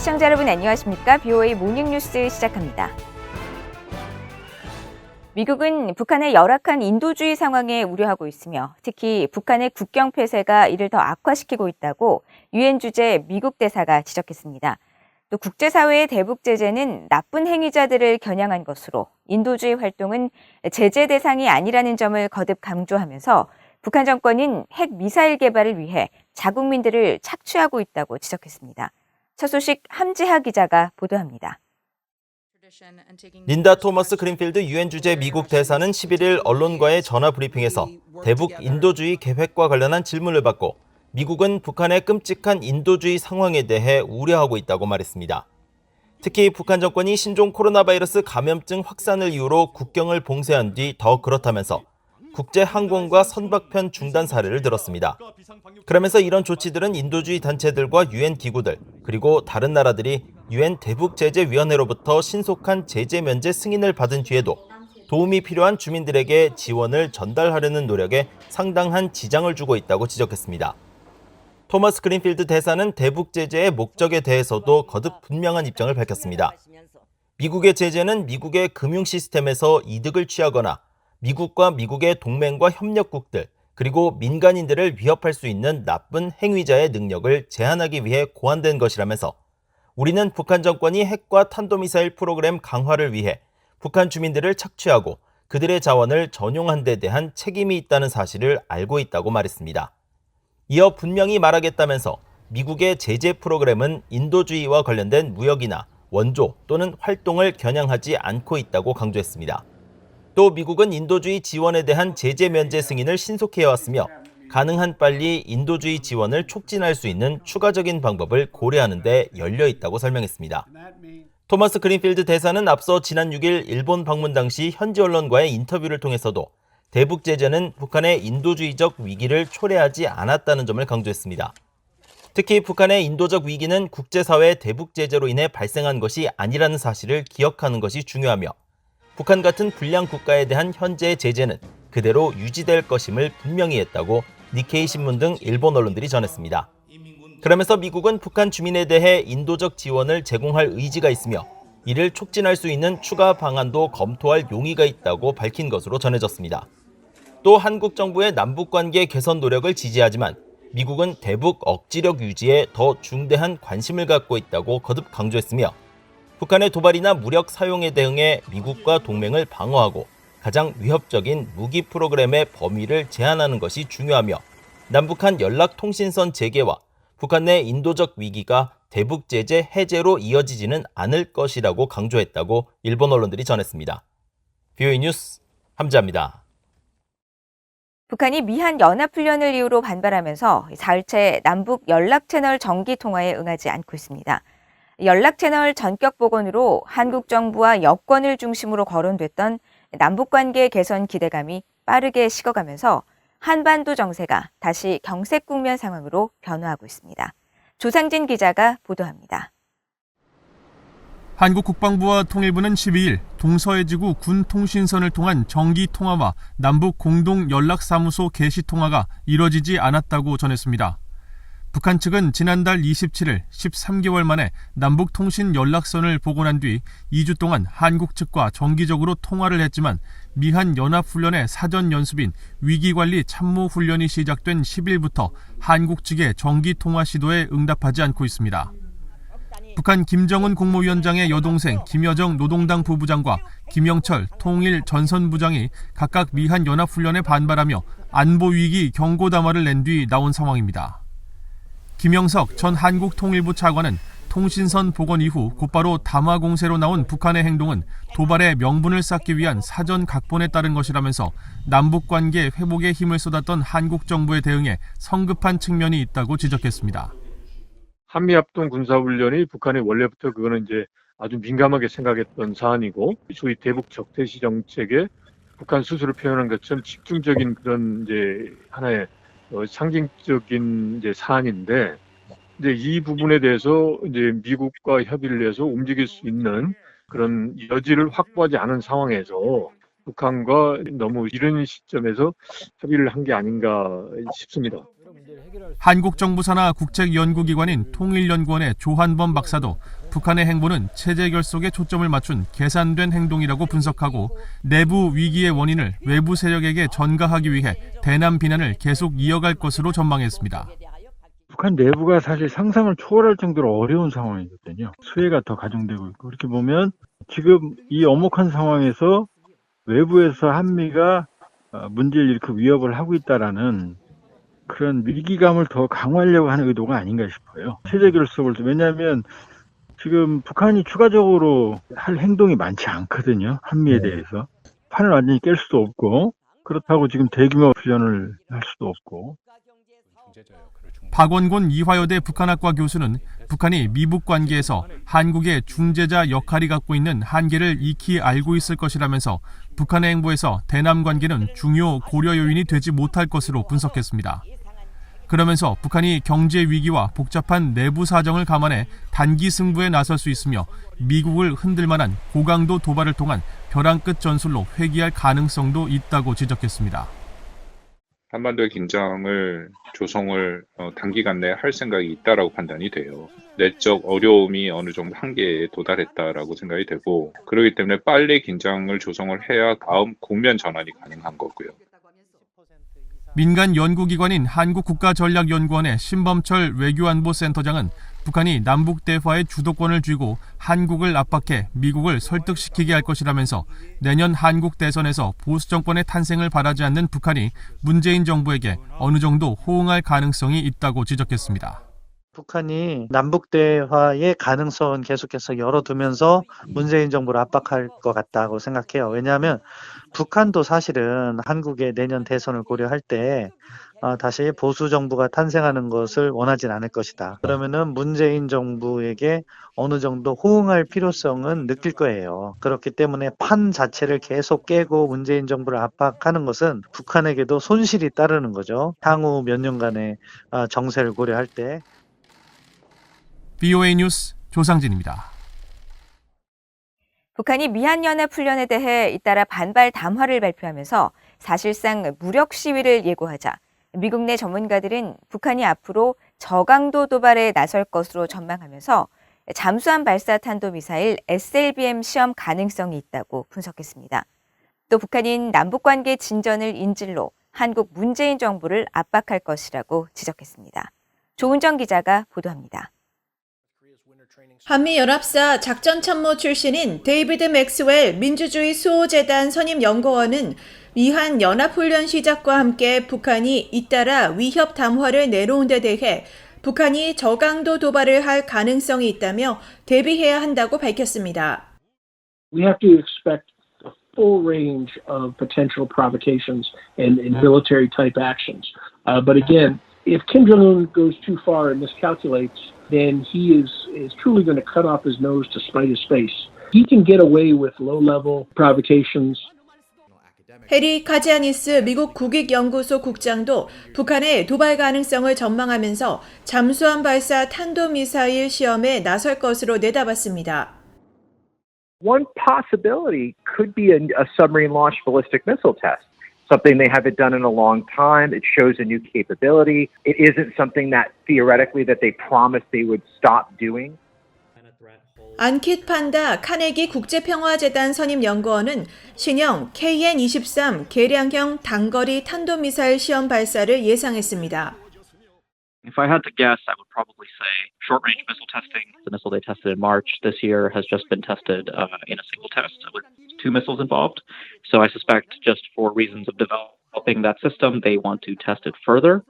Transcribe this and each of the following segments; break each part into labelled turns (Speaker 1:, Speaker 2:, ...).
Speaker 1: 시청자 여러분 안녕하십니까? BOA 모닝뉴스 시작합니다. 미국은 북한의 열악한 인도주의 상황에 우려하고 있으며 특히 북한의 국경 폐쇄가 이를 더 악화시키고 있다고 유엔 주재 미국 대사가 지적했습니다. 또 국제사회의 대북 제재는 나쁜 행위자들을 겨냥한 것으로 인도주의 활동은 제재 대상이 아니라는 점을 거듭 강조하면서 북한 정권은 핵 미사일 개발을 위해 자국민들을 착취하고 있다고 지적했습니다. 첫 소식 함지하 기자가 보도합니다.
Speaker 2: 린다 토머스 그린필드 유엔 주재 미국 대사는 11일 언론과의 전화 브리핑에서 대북 인도주의 계획과 관련한 질문을 받고 미국은 북한의 끔찍한 인도주의 상황에 대해 우려하고 있다고 말했습니다. 특히 북한 정권이 신종 코로나 바이러스 감염증 확산을 이유로 국경을 봉쇄한 뒤 더 그렇다면서 국제 항공과 선박편 중단 사례를 들었습니다. 그러면서 이런 조치들은 인도주의 단체들과 유엔 기구들 그리고 다른 나라들이 유엔 대북제재위원회로부터 신속한 제재 면제 승인을 받은 뒤에도 도움이 필요한 주민들에게 지원을 전달하려는 노력에 상당한 지장을 주고 있다고 지적했습니다. 토머스 그린필드 대사는 대북제재의 목적에 대해서도 거듭 분명한 입장을 밝혔습니다. 미국의 제재는 미국의 금융 시스템에서 이득을 취하거나 미국과 미국의 동맹과 협력국들 그리고 민간인들을 위협할 수 있는 나쁜 행위자의 능력을 제한하기 위해 고안된 것이라면서 우리는 북한 정권이 핵과 탄도미사일 프로그램 강화를 위해 북한 주민들을 착취하고 그들의 자원을 전용한 데 대한 책임이 있다는 사실을 알고 있다고 말했습니다. 이어 분명히 말하겠다면서 미국의 제재 프로그램은 인도주의와 관련된 무역이나 원조 또는 활동을 겨냥하지 않고 있다고 강조했습니다. 또 미국은 인도주의 지원에 대한 제재 면제 승인을 신속히 해왔으며 가능한 빨리 인도주의 지원을 촉진할 수 있는 추가적인 방법을 고려하는 데 열려 있다고 설명했습니다. 토머스 그린필드 대사는 앞서 지난 6일 일본 방문 당시 현지 언론과의 인터뷰를 통해서도 대북 제재는 북한의 인도주의적 위기를 초래하지 않았다는 점을 강조했습니다. 특히 북한의 인도적 위기는 국제사회의 대북 제재로 인해 발생한 것이 아니라는 사실을 기억하는 것이 중요하며 북한 같은 불량 국가에 대한 현재의 제재는 그대로 유지될 것임을 분명히 했다고 니케이 신문 등 일본 언론들이 전했습니다. 그러면서 미국은 북한 주민에 대해 인도적 지원을 제공할 의지가 있으며 이를 촉진할 수 있는 추가 방안도 검토할 용의가 있다고 밝힌 것으로 전해졌습니다. 또 한국 정부의 남북관계 개선 노력을 지지하지만 미국은 대북 억지력 유지에 더 중대한 관심을 갖고 있다고 거듭 강조했으며 북한의 도발이나 무력 사용에 대응해 미국과 동맹을 방어하고 가장 위협적인 무기 프로그램의 범위를 제한하는 것이 중요하며 남북한 연락통신선 재개와 북한 내 인도적 위기가 대북 제재 해제로 이어지지는 않을 것이라고 강조했다고 일본 언론들이 전했습니다. BOA 뉴스 함지하입니다.
Speaker 1: 북한이 미한 연합훈련을 이유로 반발하면서 사흘째 남북 연락채널 정기 통화에 응하지 않고 있습니다. 연락채널 전격 복원으로 한국 정부와 여권을 중심으로 거론됐던 남북관계 개선 기대감이 빠르게 식어가면서 한반도 정세가 다시 경색 국면 상황으로 변화하고 있습니다. 조상진 기자가 보도합니다.
Speaker 3: 한국 국방부와 통일부는 12일 동서해지구 군 통신선을 통한 정기 통화와 남북 공동 연락사무소 개시 통화가 이뤄지지 않았다고 전했습니다. 북한 측은 지난달 27일 13개월 만에 남북 통신 연락선을 복원한 뒤 2주 동안 한국 측과 정기적으로 통화를 했지만 미한 연합훈련의 사전 연습인 위기관리 참모훈련이 시작된 10일부터 한국 측의 정기 통화 시도에 응답하지 않고 있습니다. 북한 김정은 국무위원장의 여동생 김여정 노동당 부부장과 김영철 통일 전선부장이 각각 미한 연합훈련에 반발하며 안보위기 경고담화를 낸 뒤 나온 상황입니다. 김영석 전 한국통일부 차관은 통신선 복원 이후 곧바로 담화 공세로 나온 북한의 행동은 도발의 명분을 쌓기 위한 사전 각본에 따른 것이라면서 남북관계 회복에 힘을 쏟았던 한국 정부의 대응에 성급한 측면이 있다고 지적했습니다.
Speaker 4: 한미합동 군사훈련이 북한이 원래부터 그거는 이제 아주 민감하게 생각했던 사안이고 소위 대북 적대시 정책에 북한 스스로 표현한 것처럼 집중적인 그런 이제 하나의 상징적인 이제 사안인데 이제 이 부분에 대해서 이제 미국과 협의를 해서 움직일 수 있는 그런 여지를 확보하지 않은 상황에서 북한과 너무 이른 시점에서 협의를 한 게 아닌가 싶습니다.
Speaker 3: 한국 정부 산하 국책연구기관인 통일연구원의 조한범 박사도 북한의 행보는 체제 결속에 초점을 맞춘 계산된 행동이라고 분석하고 내부 위기의 원인을 외부 세력에게 전가하기 위해 대남 비난을 계속 이어갈 것으로 전망했습니다.
Speaker 5: 북한 내부가 사실 상상을 초월할 정도로 어려운 상황이거든요. 수혜가 더 가중되고 있고, 그렇게 보면 지금 이 엄혹한 상황에서 외부에서 한미가 문제를 일으켜 위협을 하고 있다라는 그런 위기감을 더 강화하려고 하는 의도가 아닌가 싶어요. 체제 결속을, 왜냐하면 지금 북한이 추가적으로 할 행동이 많지 않거든요. 한미에 대해서. 판을 완전히 깰 수도 없고, 그렇다고 지금 대규모 훈련을 할 수도 없고.
Speaker 3: 박원곤 이화여대 북한학과 교수는 북한이 미북 관계에서 한국의 중재자 역할이 갖고 있는 한계를 익히 알고 있을 것이라면서 북한의 행보에서 대남 관계는 중요 고려 요인이 되지 못할 것으로 분석했습니다. 그러면서 북한이 경제 위기와 복잡한 내부 사정을 감안해 단기 승부에 나설 수 있으며 미국을 흔들 만한 고강도 도발을 통한 벼랑 끝 전술로 회귀할 가능성도 있다고 지적했습니다.
Speaker 6: 한반도의 긴장을 조성을 단기간 내에 할 생각이 있다라고 판단이 돼요. 내적 어려움이 어느 정도 한계에 도달했다라고 생각이 되고, 그렇기 때문에 빨리 긴장을 조성을 해야 다음 국면 전환이 가능한 거고요.
Speaker 3: 민간 연구기관인 한국국가전략연구원의 신범철 외교안보센터장은 북한이 남북 대화의 주도권을 쥐고 한국을 압박해 미국을 설득시키게 할 것이라면서 내년 한국 대선에서 보수 정권의 탄생을 바라지 않는 북한이 문재인 정부에게 어느 정도 호응할 가능성이 있다고 지적했습니다.
Speaker 7: 북한이 남북 대화의 가능성은 계속해서 열어두면서 문재인 정부를 압박할 것 같다고 생각해요. 왜냐하면 북한도 사실은 한국의 내년 대선을 고려할 때 다시 보수 정부가 탄생하는 것을 원하진 않을 것이다. 그러면은 문재인 정부에게 어느 정도 호응할 필요성은 느낄 거예요. 그렇기 때문에 판 자체를 계속 깨고 문재인 정부를 압박하는 것은 북한에게도 손실이 따르는 거죠. 향후 몇 년간의 정세를 고려할 때.
Speaker 3: BOA 뉴스 조상진입니다.
Speaker 1: 북한이 미한연합훈련에 대해 잇따라 반발 담화를 발표하면서 사실상 무력 시위를 예고하자 미국 내 전문가들은 북한이 앞으로 저강도 도발에 나설 것으로 전망하면서 잠수함 발사 탄도미사일 SLBM 시험 가능성이 있다고 분석했습니다. 또 북한인 남북관계 진전을 인질로 한국 문재인 정부를 압박할 것이라고 지적했습니다. 조은정 기자가 보도합니다.
Speaker 8: 한미연합사 작전참모 출신인 데이비드 맥스웰 민주주의 수호재단 선임연구원은 미한 연합훈련 시작과 함께 북한이 잇따라 위협 담화를 내놓은 데 대해 북한이 저강도 도발을 할 가능성이 있다며 대비해야 한다고 밝혔습니다.
Speaker 9: We have to expect a full range of potential provocations and military type actions. But again, if Kim Jong-un goes too far and miscalculates, then he is truly going to cut off his nose to spite his face. He can get away with low-level provocations.
Speaker 8: 해리 카지아니스 미국 국익연구소 국장도 북한의 도발 가능성을 전망하면서 잠수함 발사 탄도미사일 시험에 나설 것으로 내다봤습니다.
Speaker 10: One possibility could be a submarine-launched ballistic missile test. Something they haven't done in a long time. It shows a new capability. It isn't something that theoretically that they promised they would stop doing.
Speaker 8: 안킷 판다 카네기 국제평화재단 선임연구원은 신형 KN-23 개량형 단거리 탄도미사일 시험 발사를 예상했습니다.
Speaker 11: If I had to guess, I would probably say short-range missile testing. The missile they tested in March this year has just been tested in a single test with 2 missiles involved. So I suspect just for reasons of developing that system, they want to test it further.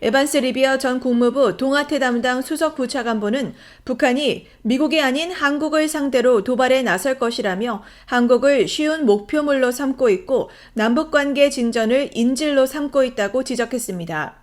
Speaker 8: 에반스 리비어 전 국무부 동아태 담당 수석 부차관보는 북한이 미국이 아닌 한국을 상대로 도발에 나설 것이라며 한국을 쉬운 목표물로 삼고 있고 남북관계 진전을 인질로 삼고 있다고 지적했습니다.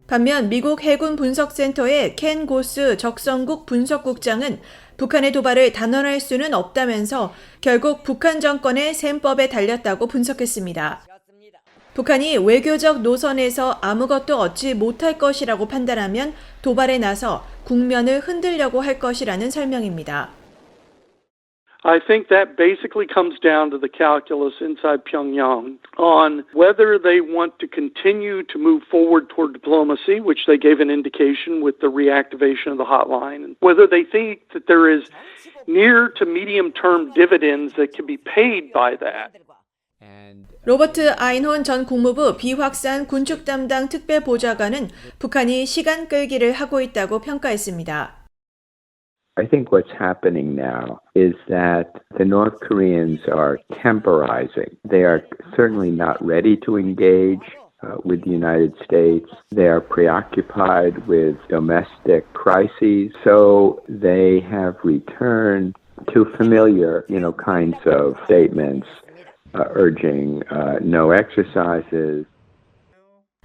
Speaker 8: 반면 미국 해군 분석센터의 켄 고스 적성국 분석국장은 북한의 도발을 단언할 수는 없다면서 결국 북한 정권의 셈법에 달렸다고 분석했습니다. 북한이 외교적 노선에서 아무것도 얻지 못할 것이라고 판단하면 도발에 나서 국면을 흔들려고 할 것이라는 설명입니다.
Speaker 12: I think that basically comes down to the calculus inside Pyongyang on whether they want to continue to move forward toward diplomacy, which they gave an indication with the reactivation of the hotline, and whether they think that there is near to medium-term dividends that can be paid by that.
Speaker 8: 로버트 아인혼 전 국무부 비확산 군축 담당 특별보좌관은 북한이 시간 끌기를 하고 있다고 평가했습니다.
Speaker 13: I think what's happening now is that the North Koreans are temporizing. They are certainly not ready to engage with the United States. They are preoccupied with domestic crises, so they have returned to familiar, kinds of statements urging no exercises.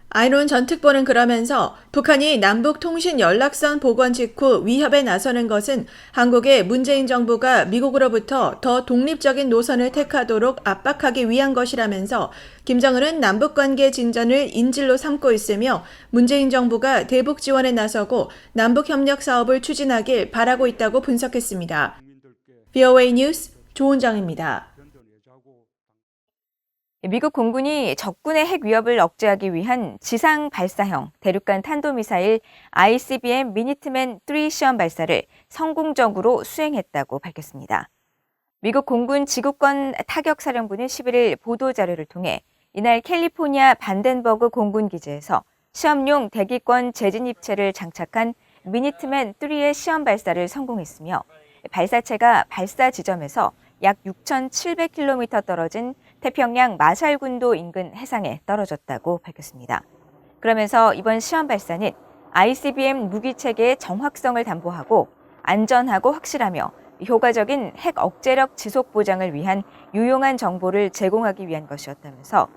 Speaker 8: 아인혼 전 특보는 그러면서 북한이 남북 통신 연락선 복원 직후 위협에 나서는 것은 한국의 문재인 정부가 미국으로부터 더 독립적인 노선을 택하도록 압박하기 위한 것이라면서 김정은은 남북관계 진전을 인질로 삼고 있으며 문재인 정부가 대북 지원에 나서고 남북협력 사업을 추진하길 바라고 있다고 분석했습니다. VOA 뉴스 조은정입니다.
Speaker 1: 미국 공군이 적군의 핵 위협을 억제하기 위한 지상 발사형 대륙간 탄도미사일 ICBM 미니트맨 3 시험 발사를 성공적으로 수행했다고 밝혔습니다. 미국 공군 지구권 타격사령부는 11일 보도자료를 통해 이날 캘리포니아 반덴버그 공군기지에서 시험용 대기권 재진입체를 장착한 미니트맨 3의 시험 발사를 성공했으며 발사체가 발사 지점에서 약 6,700km 떨어진 태평양 마샬군도 인근 해상에 떨어졌다고 밝혔습니다. 그러면서 이번 시험 발사는 ICBM 무기체계의 정확성을 담보하고 안전하고 확실하며 효과적인 핵 억제력 지속 보장을 위한 유용한 정보를 제공하기 위한 것이었다면서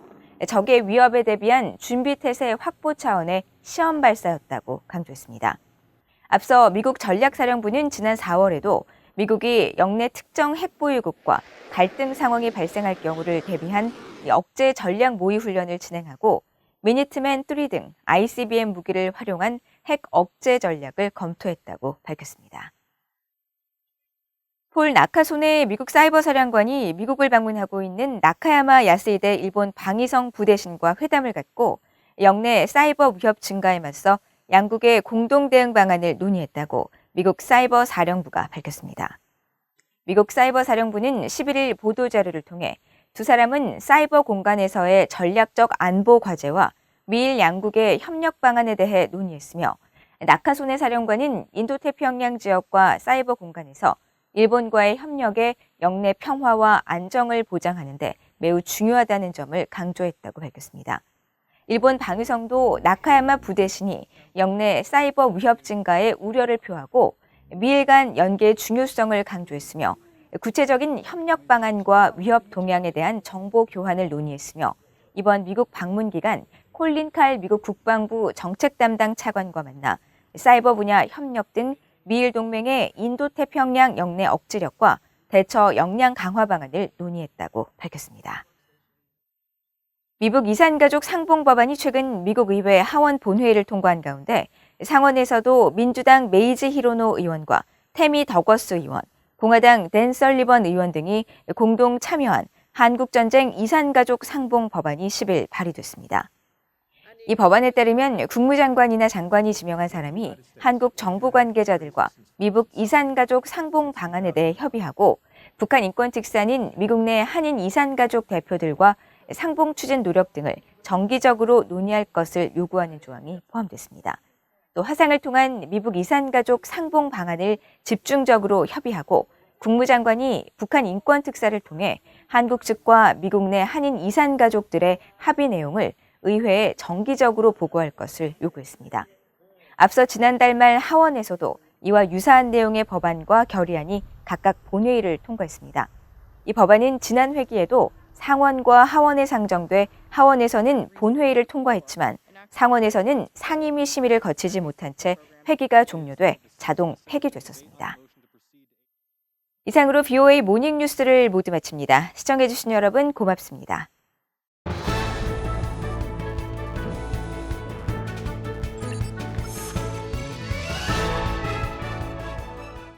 Speaker 1: 적의 위협에 대비한 준비태세 확보 차원의 시험 발사였다고 강조했습니다. 앞서 미국 전략사령부는 지난 4월에도 미국이 영내 특정 핵보유국과 갈등 상황이 발생할 경우를 대비한 억제 전략 모의 훈련을 진행하고 미니트맨 3 등 ICBM 무기를 활용한 핵 억제 전략을 검토했다고 밝혔습니다. 폴 나카소네 미국 사이버 사령관이 미국을 방문하고 있는 나카야마 야스히데 일본 방위성 부대신과 회담을 갖고 영내 사이버 위협 증가에 맞서 양국의 공동 대응 방안을 논의했다고 미국 사이버 사령부가 밝혔습니다. 미국 사이버 사령부는 11일 보도자료를 통해 두 사람은 사이버 공간에서의 전략적 안보 과제와 미일 양국의 협력 방안에 대해 논의했으며 나카소네 사령관은 인도태평양 지역과 사이버 공간에서 일본과의 협력에 영내 평화와 안정을 보장하는 데 매우 중요하다는 점을 강조했다고 밝혔습니다. 일본 방위성도 나카야마 부대신이 영내 사이버 위협 증가에 우려를 표하고 미일 간 연계의 중요성을 강조했으며 구체적인 협력 방안과 위협 동향에 대한 정보 교환을 논의했으며 이번 미국 방문 기간 콜린 칼 미국 국방부 정책 담당 차관과 만나 사이버 분야 협력 등 미일 동맹의 인도태평양 영내 억지력과 대처 역량 강화 방안을 논의했다고 밝혔습니다. 미국 이산가족 상봉 법안이 최근 미국 의회 하원 본회의를 통과한 가운데 상원에서도 민주당 메이지 히로노 의원과 태미 더거스 의원, 공화당 댄 설리번 의원 등이 공동 참여한 한국전쟁 이산가족 상봉 법안이 10일 발의됐습니다. 이 법안에 따르면 국무장관이나 장관이 지명한 사람이 한국 정부 관계자들과 미국 이산가족 상봉 방안에 대해 협의하고 북한 인권특사는 미국 내 한인 이산가족 대표들과 상봉 추진 노력 등을 정기적으로 논의할 것을 요구하는 조항이 포함됐습니다. 또 화상을 통한 미국 이산가족 상봉 방안을 집중적으로 협의하고 국무장관이 북한 인권특사를 통해 한국 측과 미국 내 한인 이산가족들의 합의 내용을 의회에 정기적으로 보고할 것을 요구했습니다. 앞서 지난달 말 하원에서도 이와 유사한 내용의 법안과 결의안이 각각 본회의를 통과했습니다. 이 법안은 지난 회기에도 상원과 하원에 상정돼 하원에서는 본회의를 통과했지만 상원에서는 상임위 심의를 거치지 못한 채 회기가 종료돼 자동 폐기됐었습니다. 이상으로 VOA 모닝뉴스를 모두 마칩니다. 시청해주신 여러분 고맙습니다.